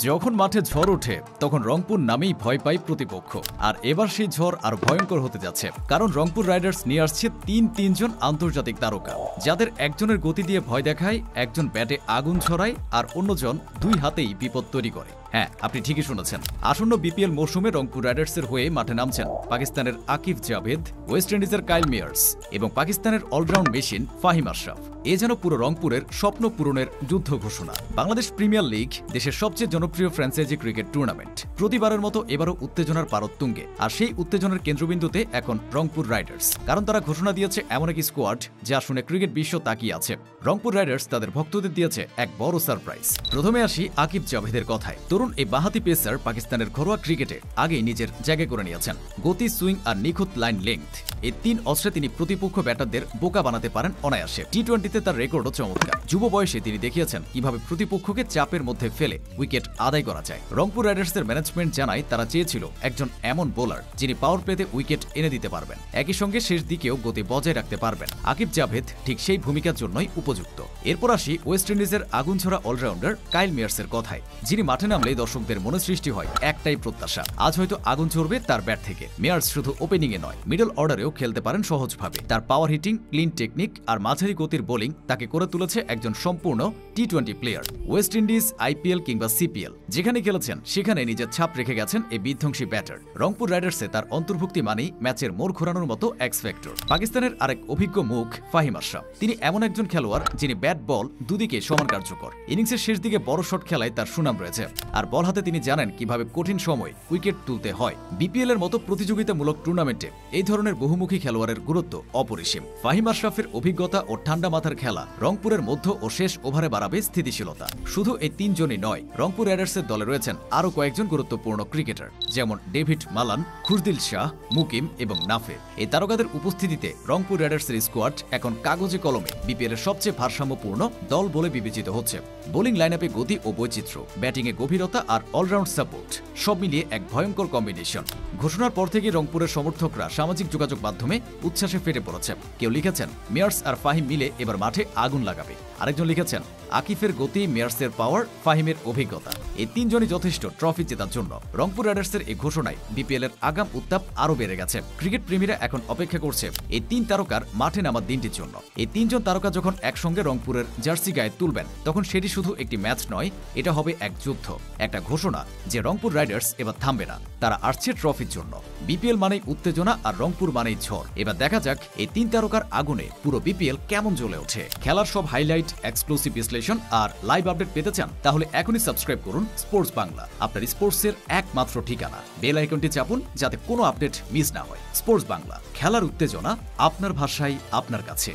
যখন মাঠে ঝড় ওঠে তখন রংপুর নামেই ভয় পায় প্রতিপক্ষ। আর এবার সেই ঝড় আরো ভয়ঙ্কর হতে যাচ্ছে, কারণ রংপুর রাইডার্স নিয়ে আসছে তিনজন আন্তর্জাতিক তারকা, যাদের একজনের গতি দিয়ে ভয় দেখায়, একজন ব্যাটে আগুন ছড়ায়, আর অন্যজন দুই হাতেই বিপদ তৈরি করে। হ্যাঁ, আপনি ঠিকই শুনেছেন। আসন্ন বিপিএল মৌসুমে রংপুর রাইডার্সের হয়ে মাঠে নামছেন পাকিস্তানের আকিব জাভেদ, ওয়েস্ট ইন্ডিজের কাইল মেয়ার্স এবং পাকিস্তানের অলরাউন্ড মেশিন ফাহিম আশরাফ। এ যেন পুরো রংপুরের স্বপ্ন পূরণের যুদ্ধ ঘোষণা। বাংলাদেশ প্রিমিয়ার লিগ দেশের সবচেয়ে জনপ্রিয় ফ্র্যাঞ্চাইজি ক্রিকেট টুর্নামেন্ট। প্রতিবারের মতো এবারও উত্তেজনার পারদ তুঙ্গে, আর সেই উত্তেজনার কেন্দ্রবিন্দুতে এখন রংপুর রাইডার্স, কারণ তারা ঘোষণা দিয়েছে এমন এক স্কোয়াড যা শুনে ক্রিকেট বিশ্ব তাকিয়ে আছে। রংপুর রাইডার্স তাদের ভক্তদের দিয়েছে এক বড় সারপ্রাইজ। প্রথমে আসি আকিব জাভেদের কথায়। তরুণ এই বাঁহাতি পেসার পাকিস্তানের ঘরোয়া ক্রিকেটে আগেই নিজের জায়গা করে নিয়েছেন। গতি, সুইং আর নিখুঁত লাইন লেংথ, এই তিন অস্ত্রে তিনি প্রতিপক্ষ ব্যাটারদের বোকা বানাতে পারেন অনায়াসে। টি-20তে তার রেকর্ডও চমৎকার। যুব বয়সে তিনি দেখিয়েছেন কিভাবে প্রতিপক্ষকে চাপের মধ্যে ফেলে উইকেট আদায় করা যায়। রংপুর রাইডার্সের ম্যানেজমেন্ট জানায় তারা চেয়েছিল একজন এমন বোলার যিনি পাওয়ার প্লেতে উইকেট এনে দিতে পারবেন, একই সঙ্গে শেষ দিকেও গতি বজায় রাখতে পারবেন। আকিব জাভেদ ঠিক সেই ভূমিকার জন্যই উপযুক্ত। এরপর আসি ওয়েস্ট ইন্ডিজের আগুনছড়া অলরাউন্ডার কাইল মেয়ার্সের কথায়, যিনি মাঠে নামলেই দর্শকদের মনে সৃষ্টি হয় একটাই প্রত্যাশা, আজ হয়তো আগুন ঝরবে তার ব্যাট থেকে। মেয়ার্স শুধু ওপেনিংয়ে নয়, মিডল অর্ডারেও খেলতে পারেন সহজভাবে। তার পাওয়ার হিটিং, ক্লিন টেকনিক আর মাঝারি গতির বোলিং তাকে করে তুলেছে একজন সম্পূর্ণ টি-20 প্লেয়ার। ওয়েস্ট ইন্ডিজ, আইপিএল কিংবা সিপিএল যেখানে খেলেছেন সেখানে নিজের ছাপ রেখে গেছেন এই বিধ্বংসী ব্যাটার। রংপুর রাইডার্সে তার অন্তর্ভুক্তি মানেই ম্যাচের মোড় ঘোরানোর মতো এক্স ফ্যাক্টর। পাকিস্তানের আরেক অভিজ্ঞ মুখ ফাহিম আশরাফ, তিনি এমন একজন খেলোয়াড় যিনি ব্যাট বল দুদিকে সমান কার্যকর। ইনিংসের শেষ দিকে বড় শট খেলায় তার সুনাম রয়েছে, আর বল হাতে তিনি জানেন কিভাবে কঠিন সময় উইকেট তুলতে হয়। বিপিএল এর মতো প্রতিযোগিতামূলক টুর্নামেন্টে এই ধরনের বহুমুখী খেলোয়াড়ের গুরুত্ব অপরিসীম। ফাহিম আশরাফের অভিজ্ঞতা ও ঠান্ডা মাথার খেলা রংপুরের মধ্য ও শেষ ওভারে বাড়াবে স্থিতিশীলতা। শুধু এই তিনজনই নয়, রংপুর রাইডার্সের দলে রয়েছেন আরও কয়েকজন গুরুত্বপূর্ণ ক্রিকেটার, যেমন ডেভিড মালান, খুরদিল শাহ, মুকিম এবং নাফে। এই তারকাদের উপস্থিতিতে রংপুর রাইডার্সের স্কোয়াড এখন কাগজে কলমে বিপিএল এর সবচেয়ে ভারসাম্যপূর্ণ দল বলে বিবেচিত হচ্ছে। বোলিং লাইনআপে গতি ও বৈচিত্র্য, ব্যাটিংয়ে গভীরতা আর অলরাউন্ড সাপোর্ট, সব মিলিয়ে এক ভয়ঙ্কর কম্বিনেশন। ঘোষণার পর থেকে রংপুরের সমর্থকরা সামাজিক যোগাযোগ মাধ্যমে উচ্ছ্বাসে ফেটে পড়েছে। কেউ লিখেছেন মেয়ার্স আর ফাহিম মিলে এবার মাঠে আগুন লাগাবে, আরেকজন লিখেছেন আকিফের গতি, মেয়ার্সের পাওয়ার, ফাহিমের অভিজ্ঞতা, এই তিনজনই যথেষ্ট ট্রফি জেতার জন্য। রংপুর রাইডার্সের এই ঘোষণায় বিপিএল এর আগাম উত্তাপ আরও বেড়ে গেছে। ক্রিকেট প্রেমীরা এখন অপেক্ষা করছে এই তিন তারকার মাঠে নামার দিনটির জন্য। এই তিনজন তারকা যখন একসঙ্গে রংপুরের জার্সি গায়ে তুলবেন, তখন সেটি শুধু একটি ম্যাচ নয়, এটা হবে এক যুদ্ধ, একটা ঘোষণা যে রংপুর রাইডার্স এবার থামবে না, তারা আসছে ট্রফির জন্য। বিপিএল মানেই উত্তেজনা আর রংপুর মানেই ঝড়। এবার দেখা যাক এই তিন তারকার আগুনে পুরো বিপিএল কেমন জ্বলে ওঠে। খেলার সব হাইলাইট, এক্সক্লুসিভ বিশ্লেষণ আর লাইভ আপডেট পেতে চান তাহলে এখনই সাবস্ক্রাইব করুন স্পোর্টস বাংলা, আপনার স্পোর্টসের একমাত্র ঠিকানা। বেল আইকনটি চাপুন যাতে কোনো আপডেট মিস না হয়। স্পোর্টস বাংলা, খেলার উত্তেজনা আপনার ভাষায় আপনার কাছে।